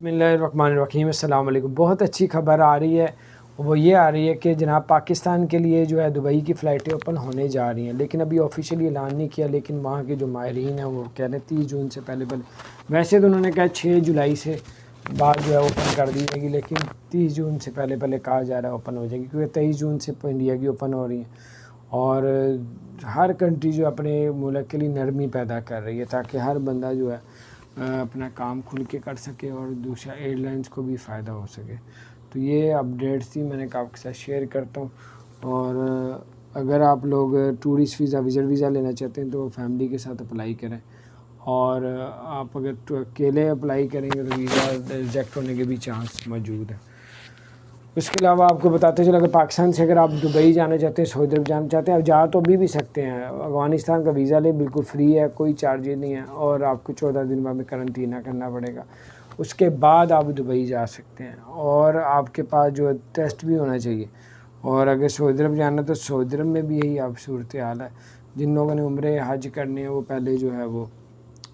बिस्मिल्लाहिर्रहमानिर्रहीम। अस्सलाम वालेकुम। बहुत अच्छी खबर आ रही है, वो ये आ रही है कि जनाब पाकिस्तान के लिए जो है दुबई की फ़्लाइटें ओपन होने जा रही हैं, लेकिन अभी ऑफिशियली ऐलान नहीं किया। लेकिन वहाँ के जो माहिरीन हैं वो कह रहे हैं 30 जून से पहले पहले। वैसे तो उन्होंने कहा 6 जुलाई से बाद जो है ओपन कर दी जाएगी, लेकिन 30 जून से पहले पहले कहा जा रहा है ओपन हो जाएगी, क्योंकि 23 जून से इंडिया की ओपन हो रही हैं। और हर कंट्री जो अपने मुल्क के लिए नरमी पैदा कर रही है ताकि हर बंदा जो है अपना काम खुल के कर सके और दूसरा एयरलाइंस को भी फ़ायदा हो सके। तो ये अपडेट्स थी, मैंने कहा आपके साथ शेयर करता हूँ। और अगर आप लोग टूरिस्ट वीज़ा विज़िट वीज़ा लेना चाहते हैं तो फैमिली के साथ अप्लाई करें, और आप अगर तो अकेले अप्लाई करेंगे तो वीज़ा रिजेक्ट होने के भी चांस मौजूद है। उसके अलावा आपको बताते चलो, अगर पाकिस्तान से अगर आप दुबई जाना चाहते हैं, सऊदी अरब जाना चाहते हैं, आप जा तो अभी भी सकते हैं। अफ़गानिस्तान का वीज़ा ले, बिल्कुल फ्री है, कोई चार्जेस नहीं है, और आपको 14 दिन बाद में करंटीना करना पड़ेगा। उसके बाद आप दुबई जा सकते हैं, और आपके पास जो है टेस्ट भी होना चाहिए। और अगर सऊदी अरब जाना तो सऊदी अरब में भी यही आप सूरत हाल है। जिन लोगों ने उम्रे हज करने हैं वो पहले जो है वो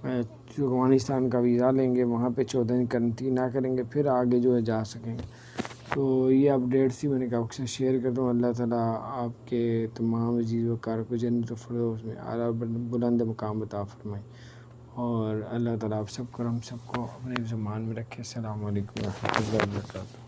अफ़गानिस्तान का वीज़ा लेंगे, वहाँ पे 14 दिन करंटीना करेंगे, फिर आगे जो है जा सकेंगे। तो ये अपडेट्स ही मैंने कहा आपके साथ शेयर करता हूँ। अल्लाह ताला आपके तमाम अज़ीज़ व कार को जन्नत फ़िरदौस में आला बुलंद मकाम अता फ़रमाए, और अल्लाह ताला आप सबको हम सबको अपने ज़मान में रखे। अस्सलामु अलैकुम व रहमतुल्लाहि व बरकातहू।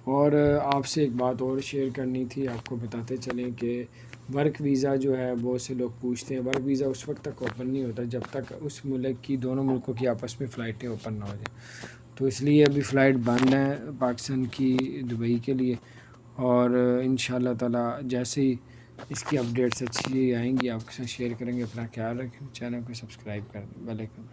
और आपसे एक बात और शेयर करनी थी, आपको बताते चलें कि वर्क वीज़ा जो है बहुत से लोग पूछते हैं, वर्क वीज़ा उस वक्त तक ओपन नहीं होता जब तक उस मुल्क की दोनों मुल्कों की आपस में फ़्लाइटें ओपन ना हो जाए। तो इसलिए अभी फ़्लाइट बंद है पाकिस्तान की दुबई के लिए, और इंशाअल्लाह ताला जैसे ही इसकी अपडेट्स अच्छी आएंगी आपके साथ शेयर करेंगे। अपना ख्याल रखें, चैनल को सब्सक्राइब कर दें, बेल आइकन